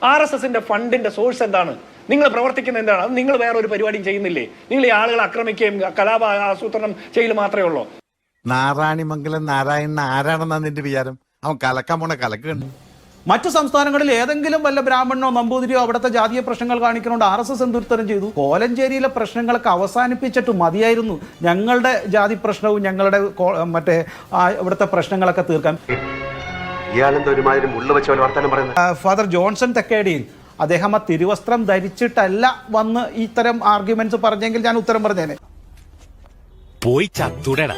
RSSന്റെ ഫണ്ടിന്റെ സോഴ്സ് എന്താണ്? നിങ്ങൾ പ്രവർത്തിക്കുന്ന എന്താണ്? അത് നിങ്ങൾ വേറെ ഒരു പരിപാടിയും ചെയ്യുന്നില്ലേ? നിങ്ങൾ ഈ ആളുകളെ ആക്രമിക്കുകയും കലാപ ആസൂത്രണം ചെയ്യൽ മാത്രമേ ഉള്ളൂ. നാരായണിമംഗലം നാരായണൻ ആരാണെന്നാ നിന്റെ വിചാരം? അവൻ കലക്കാൻ പോണ കലക്കുണ്ട്. മറ്റു സംസ്ഥാനങ്ങളിൽ ഏതെങ്കിലും വല്ല ബ്രാഹ്മണനോ നമ്പൂതിരിയോ അവിടുത്തെ ജാതീയ പ്രശ്നങ്ങൾ കാണിക്കുന്നുണ്ട് RSS എന്തുത്തരം ചെയ്തു? കോലഞ്ചേരിയിലെ പ്രശ്നങ്ങളൊക്കെ അവസാനിപ്പിച്ചിട്ട് മതിയായിരുന്നു ഞങ്ങളുടെ ജാതി പ്രശ്നവും ഞങ്ങളുടെ മറ്റേ ഇവിടുത്തെ പ്രശ്നങ്ങളൊക്കെ തീർക്കാൻ. ഫാദർ ജോൺസൺ തെക്കേടിയിൽ അദ്ദേഹം ആ തിരുവസ്ത്രം ധരിച്ചിട്ടല്ല വന്ന് ഇത്തരം ആർഗ്യുമെന്റ്സ് പറഞ്ഞെങ്കിൽ ഞാൻ ഉത്തരം പറഞ്ഞേനെ. പോയി ചത്തുടടാ.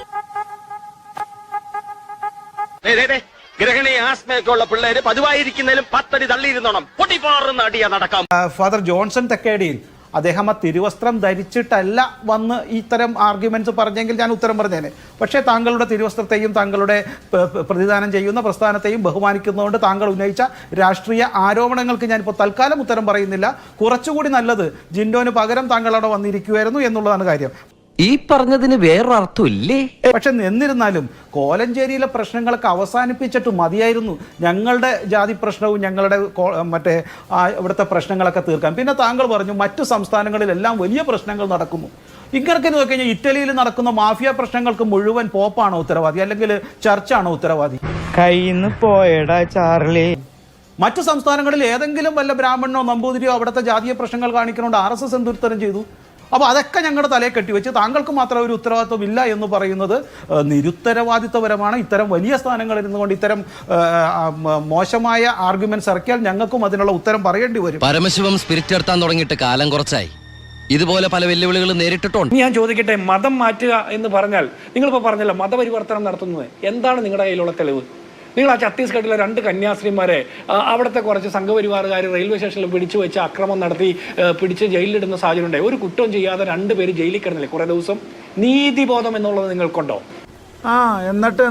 ഗ്രഹണി ആസ്മയൊക്കെയുള്ള പിള്ളേര് പതിവായിരിക്കുന്നതിലും 10 അടി തള്ളിയിരുന്നോണം പൊട്ടിപ്പാറുന്ന അടിയാ നടക്കാം. ഫാദർ ജോൺസൺ തെക്കേടിയിൽ അദ്ദേഹം ആ തിരുവസ്ത്രം ധരിച്ചിട്ടല്ല വന്ന് ഇത്തരം ആർഗ്യുമെന്റ്സ് പറഞ്ഞെങ്കിൽ ഞാൻ ഉത്തരം പറഞ്ഞേനെ. പക്ഷേ താങ്കളുടെ തിരുവസ്ത്രത്തെയും താങ്കളുടെ പ്രതിദാനം ചെയ്യുന്ന പ്രസ്ഥാനത്തെയും ബഹുമാനിക്കുന്നതുകൊണ്ട് താങ്കൾ ഉന്നയിച്ച രാഷ്ട്രീയ ആരോപണങ്ങൾക്ക് ഞാനിപ്പോൾ തൽക്കാലം ഉത്തരം പറയുന്നില്ല. കുറച്ചുകൂടി നല്ലത് ജിൻഡോന് പകരം താങ്കൾ അവിടെ വന്നിരിക്കുമായിരുന്നു എന്നുള്ളതാണ് കാര്യം. ഈ പറഞ്ഞതിന് വേറൊരർത്ഥം ഇല്ലേ? പക്ഷെ എന്നിരുന്നാലും കോലഞ്ചേരിയിലെ പ്രശ്നങ്ങളൊക്കെ അവസാനിപ്പിച്ചിട്ട് മതിയായിരുന്നു ഞങ്ങളുടെ ജാതി പ്രശ്നവും ഞങ്ങളുടെ മറ്റേ ഇവിടുത്തെ പ്രശ്നങ്ങളൊക്കെ തീർക്കാൻ. പിന്നെ താങ്കൾ പറഞ്ഞു മറ്റു സംസ്ഥാനങ്ങളിലെല്ലാം വലിയ പ്രശ്നങ്ങൾ നടക്കുന്നു. ഇങ്ങനൊക്കെ നോക്കിക്കഴിഞ്ഞാൽ ഇറ്റലിയിൽ നടക്കുന്ന മാഫിയ പ്രശ്നങ്ങൾക്ക് മുഴുവൻ പോപ്പാണോ ഉത്തരവാദി, അല്ലെങ്കിൽ ചർച്ചാണോ ഉത്തരവാദി? കയ്യിന്ന് പോയടാ ചാർലി. മറ്റു സംസ്ഥാനങ്ങളിൽ ഏതെങ്കിലും വല്ല ബ്രാഹ്മണനോ നമ്പൂതിരിയോ അവിടുത്തെ ജാതീയ പ്രശ്നങ്ങൾ കാണിക്കുന്നുണ്ട് RSS എന്തുത്തരം ചെയ്തു? അപ്പോൾ അതൊക്കെ ഞങ്ങളുടെ തലയെ കെട്ടിവെച്ച് താങ്കൾക്ക് മാത്രം ഒരു ഉത്തരവാദിത്വം ഇല്ല എന്ന് പറയുന്നത് നിരുത്തരവാദിത്വപരമാണ്. ഇത്തരം വലിയ സ്ഥാനങ്ങളിൽ ഇരുന്നുകൊണ്ട് ഇത്തരം മോശമായ ആർഗ്യുമെന്റ്സ് ഇറക്കിയാൽ ഞങ്ങൾക്കും അതിനുള്ള ഉത്തരം പറയേണ്ടി വരും. പരമശിവം സ്പിരിറ്റ് എടുത്താൻ തുടങ്ങിയിട്ട് കാലം കുറച്ചായി. ഇതുപോലെ പല വെല്ലുവിളികളും നേരിട്ടിട്ടുണ്ട്. ഞാൻ ചോദിക്കട്ടെ, മതം മാറ്റുക എന്ന് പറഞ്ഞാൽ നിങ്ങളിപ്പോൾ പറഞ്ഞല്ലോ മതപരിവർത്തനം നടത്തുന്നത്, എന്താണ് നിങ്ങളുടെ കയ്യിലുള്ള തെളിവ്? നിങ്ങൾ ആ ഛത്തീസ്ഗഡിലെ 2 കന്യാസ്ത്രീമാരെ അവിടുത്തെ കുറച്ച് സംഘപരിവാറുകാർ റെയിൽവേ സ്റ്റേഷനിൽ പിടിച്ചു വെച്ച് അക്രമം നടത്തി പിടിച്ച് ജയിലിലിടുന്ന സാഹചര്യം ഉണ്ടായി. ഒരു കുറ്റവും ചെയ്യാതെ 2 പേര് ജയിലിൽ കിടന്നില്ലേ കുറേ ദിവസം? നീതിബോധം എന്നുള്ളത് നിങ്ങൾക്കുണ്ടോ? എന്നിട്ട്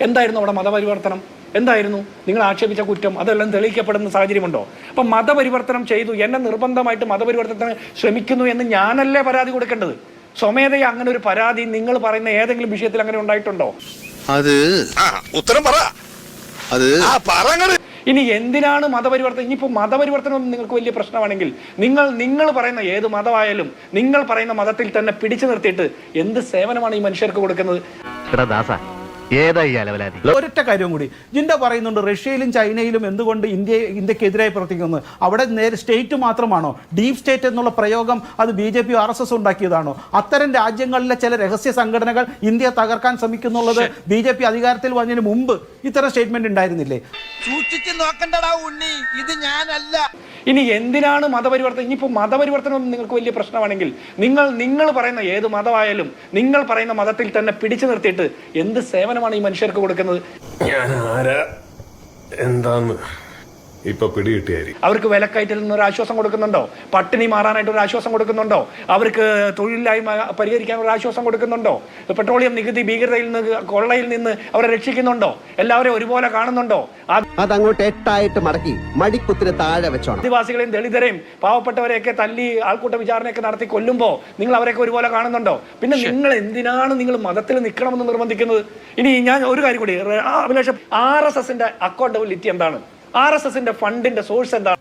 എന്തായിരുന്നു അവിടെ മതപരിവർത്തനം? എന്തായിരുന്നു നിങ്ങൾ ആക്ഷേപിച്ച കുറ്റം? അതെല്ലാം തെളിയിക്കപ്പെടുന്ന സാഹചര്യമുണ്ടോ? അപ്പം മതപരിവർത്തനം ചെയ്തു, എന്നെ നിർബന്ധമായിട്ട് മതപരിവർത്തനത്തിന് ശ്രമിക്കുന്നു എന്ന് ഞാനല്ലേ പരാതി കൊടുക്കേണ്ടത്? സ്വമേധയാ അങ്ങനെ ഒരു പരാതി നിങ്ങൾ പറയുന്ന ഏതെങ്കിലും വിഷയത്തിൽ അങ്ങനെ ഉണ്ടായിട്ടുണ്ടോ? അത് ഉത്തരം പറ. ഇനി എന്തിനാണ് മതപരിവർത്തനം? ഇനിയിപ്പോൾ മതപരിവർത്തനം നിങ്ങൾക്ക് വലിയ പ്രശ്നമാണെങ്കിൽ നിങ്ങൾ പറയുന്ന ഏത് മതമായാലും നിങ്ങൾ പറയുന്ന മതത്തിൽ തന്നെ പിടിച്ചു നിർത്തിയിട്ട് എന്ത് സേവനമാണ് ഈ മനുഷ്യർക്ക് കൊടുക്കുന്നത്? ഒരൊറ്റ കാര്യം കൂടി ജിൻഡോ പറയുന്നുണ്ട്, റഷ്യയിലും ചൈനയിലും എന്തുകൊണ്ട് ഇന്ത്യക്കെതിരായി പ്രവർത്തിക്കുന്നു? അവിടെ നേരെ സ്റ്റേറ്റ് മാത്രമാണോ? ഡീപ് സ്റ്റേറ്റ് എന്നുള്ള പ്രയോഗം അത് BJP RSS ഉണ്ടാക്കിയതാണോ? അത്തരം രാജ്യങ്ങളിലെ ചില രഹസ്യ സംഘടനകൾ ഇന്ത്യ തകർക്കാൻ ശ്രമിക്കുന്നുള്ളത് BJP അധികാരത്തിൽ വന്നതിന് മുമ്പ് ഇത്തരം സ്റ്റേറ്റ്മെന്റ് ഉണ്ടായിരുന്നില്ലേ? ഇനി എന്തിനാണ് മതപരിവർത്തനം? ഇനിയിപ്പോൾ മതപരിവർത്തനം നിങ്ങൾക്ക് വലിയ പ്രശ്നമാണെങ്കിൽ നിങ്ങൾ പറയുന്ന ഏത് മതമായാലും നിങ്ങൾ പറയുന്ന മതത്തിൽ തന്നെ പിടിച്ചു നിർത്തിയിട്ട് എന്ത് സേവനമാണ് ഈ മനുഷ്യർക്ക് കൊടുക്കുന്നത്? എന്താന്ന് ഇപ്പൊ പിടികിട്ടിയായിരിക്കും. അവർക്ക് വിലക്കയറ്റിൽ നിന്ന് ഒരു ആശ്വാസം കൊടുക്കുന്നുണ്ടോ? പട്ടിണി മാറാനായിട്ട് ഒരു ആശ്വാസം കൊടുക്കുന്നുണ്ടോ? അവർക്ക് തൊഴിലില്ലായ്മ പരിഹരിക്കാൻ ഒരു ആശ്വാസം കൊടുക്കുന്നുണ്ടോ? പെട്രോളിയം നികുതി ഭീകരതയിൽ നിന്ന് കൊള്ളയിൽ നിന്ന് അവരെ രക്ഷിക്കുന്നുണ്ടോ? എല്ലാവരെയും ഒരുപോലെ കാണുന്നുണ്ടോ? അതങ്ങോട്ട് 8 മടക്കി മടിക്കുത്തിന് താഴെ വെച്ചോണം. ആദിവാസികളെയും ദളിതരെയും പാവപ്പെട്ടവരെയൊക്കെ തല്ലി ആൾക്കൂട്ട വിചാരണയൊക്കെ നടത്തി കൊല്ലുമ്പോ നിങ്ങൾ അവരെയൊക്കെ ഒരുപോലെ കാണുന്നുണ്ടോ? പിന്നെ നിങ്ങൾ എന്തിനാണ് നിങ്ങൾ മതത്തിൽ നിൽക്കണമെന്ന് നിർബന്ധിക്കുന്നത്? ഇനി ഞാൻ ഒരു കാര്യം കൂടി, അഭിലാഷം, RSSന്റെ അക്കൗണ്ടബിലിറ്റി എന്താണ്? RSSന്റെ ഫണ്ടിന്റെ സോഴ്സ് എന്താണ്?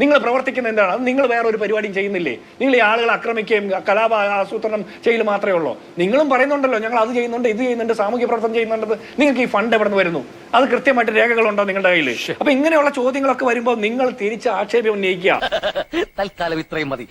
നിങ്ങൾ പ്രവർത്തിക്കുന്ന എന്താണ്? അത് നിങ്ങൾ വേറെ ഒരു പരിപാടിയും ചെയ്യുന്നില്ലേ? നിങ്ങൾ ഈ ആളുകളെ ആക്രമിക്കുകയും കലാപ ആസൂത്രണം ചെയ്യൽ മാത്രമേ ഉള്ളൂ. നിങ്ങളും പറയുന്നുണ്ടല്ലോ ഞങ്ങൾ അത് ചെയ്യുന്നുണ്ട്, ഇത് ചെയ്യുന്നുണ്ട്, സാമൂഹ്യ പ്രവർത്തനം ചെയ്യുന്നുണ്ട്. നിങ്ങൾക്ക് ഈ ഫണ്ട് എവിടെ നിന്ന് വരുന്നു? അത് കൃത്യമായിട്ട് രേഖകളുണ്ടോ നിങ്ങളുടെ കയ്യിൽ? അപ്പൊ ഇങ്ങനെയുള്ള ചോദ്യങ്ങളൊക്കെ വരുമ്പോൾ നിങ്ങൾ തിരിച്ച് ആക്ഷേപം ഉന്നയിക്കുക. തൽക്കാലം ഇത്രയും മതി.